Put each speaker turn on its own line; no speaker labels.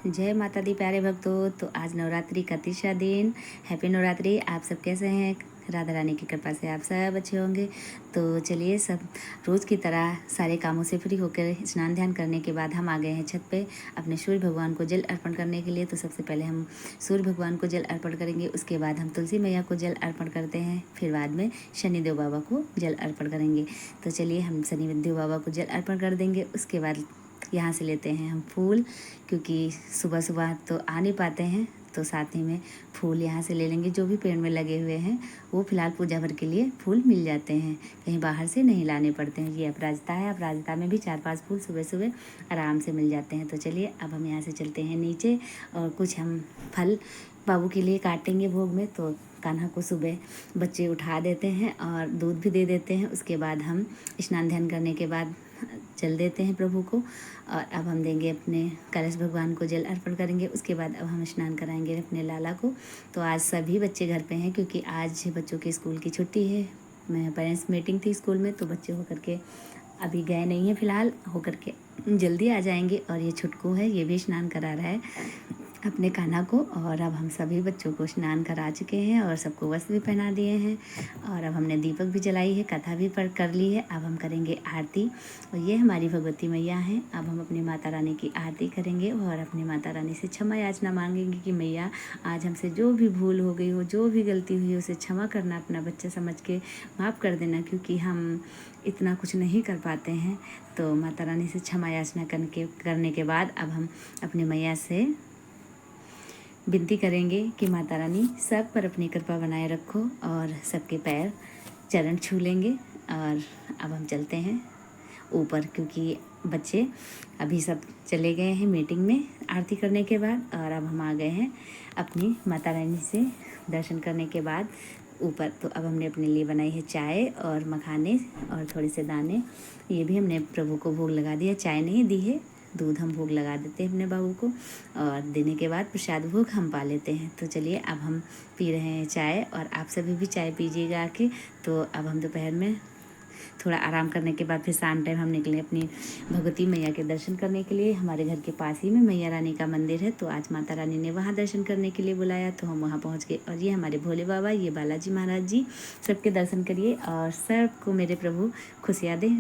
जय माता दी प्यारे भक्तों। तो आज नवरात्रि का तीसरा दिन। हैप्पी नवरात्रि। आप सब कैसे हैं? राधा रानी की कृपा से आप सब अच्छे होंगे। तो चलिए, सब रोज़ की तरह सारे कामों से फ्री होकर स्नान ध्यान करने के बाद हम आ गए हैं छत पे अपने सूर्य भगवान को जल अर्पण करने के लिए। तो सबसे पहले हम सूर्य भगवान को जल अर्पण करेंगे, उसके बाद हम तुलसी मैया को जल अर्पण करते हैं, फिर बाद में शनिदेव बाबा को जल अर्पण करेंगे। तो चलिए, हम शनिदेव बाबा को जल अर्पण कर देंगे। उसके बाद यहाँ से लेते हैं हम फूल, क्योंकि सुबह सुबह तो आ नहीं पाते हैं, तो साथ ही में फूल यहाँ से ले लेंगे। जो भी पेड़ में लगे हुए हैं वो फिलहाल पूजा भर के लिए फूल मिल जाते हैं, कहीं बाहर से नहीं लाने पड़ते हैं। ये अपराजिता है, अपराजिता में भी 4-5 फूल सुबह सुबह आराम से मिल जाते हैं। तो चलिए, अब हम यहाँ से चलते हैं नीचे और कुछ हम फल बाबू के लिए काटेंगे भोग में। तो कान्हा को सुबह बच्चे उठा देते हैं और दूध भी दे देते हैं। उसके बाद हम स्नान ध्यान करने के बाद जल देते हैं प्रभु को। और अब हम देंगे अपने कलश भगवान को जल अर्पण करेंगे। उसके बाद अब हम स्नान कराएंगे अपने लाला को। तो आज सभी बच्चे घर पे हैं, क्योंकि आज बच्चों के स्कूल की छुट्टी है। मैं पेरेंट्स मीटिंग थी स्कूल में, तो बच्चे होकर के अभी गए नहीं हैं फिलहाल, होकर के जल्दी आ जाएंगे। और ये छुटकू है, ये भी स्नान करा रहा है अपने कान्हा को। और अब हम सभी बच्चों को स्नान करा चुके हैं और सबको वस्त्र भी पहना दिए हैं। और अब हमने दीपक भी जलाई है, कथा भी पढ़ कर ली है। अब हम करेंगे आरती। और ये हमारी भगवती मैया हैं। अब हम अपनी माता रानी की आरती करेंगे और अपनी माता रानी से क्षमा याचना मांगेंगे कि मैया, आज हमसे जो भी भूल हो गई हो, जो भी गलती हुई, उसे क्षमा करना, अपना बच्चा समझ के माफ़ कर देना, क्योंकि हम इतना कुछ नहीं कर पाते हैं। तो माता रानी से क्षमा याचना करने के बाद अब हम अपनी मैया से विनती करेंगे कि माता रानी सब पर अपनी कृपा बनाए रखो, और सबके पैर चरण छू लेंगे। और अब हम चलते हैं ऊपर, क्योंकि बच्चे अभी सब चले गए हैं मीटिंग में आरती करने के बाद। और अब हम आ गए हैं अपनी माता रानी से दर्शन करने के बाद ऊपर। तो अब हमने अपने लिए बनाई है चाय और मखाने और थोड़े से दाने। ये भी हमने प्रभु को भोग लगा दिया। चाय नहीं दी है, दूध हम भोग लगा देते हैं अपने बाबू को, और देने के बाद प्रसाद भोग हम पा लेते हैं। तो चलिए, अब हम पी रहे हैं चाय, और आप सभी भी चाय पीजिएगा आके। तो अब हम दोपहर में थोड़ा आराम करने के बाद फिर शाम टाइम हम निकले अपनी भगवती मैया के दर्शन करने के लिए। हमारे घर के पास ही में मैया रानी का मंदिर है, तो आज माता रानी ने वहाँ दर्शन करने के लिए बुलाया, तो हम वहाँ पहुँच गए। और ये हमारे भोले बाबा, ये बालाजी महाराज जी, सबके दर्शन करिए और सबको मेरे प्रभु खुशियाँ दें।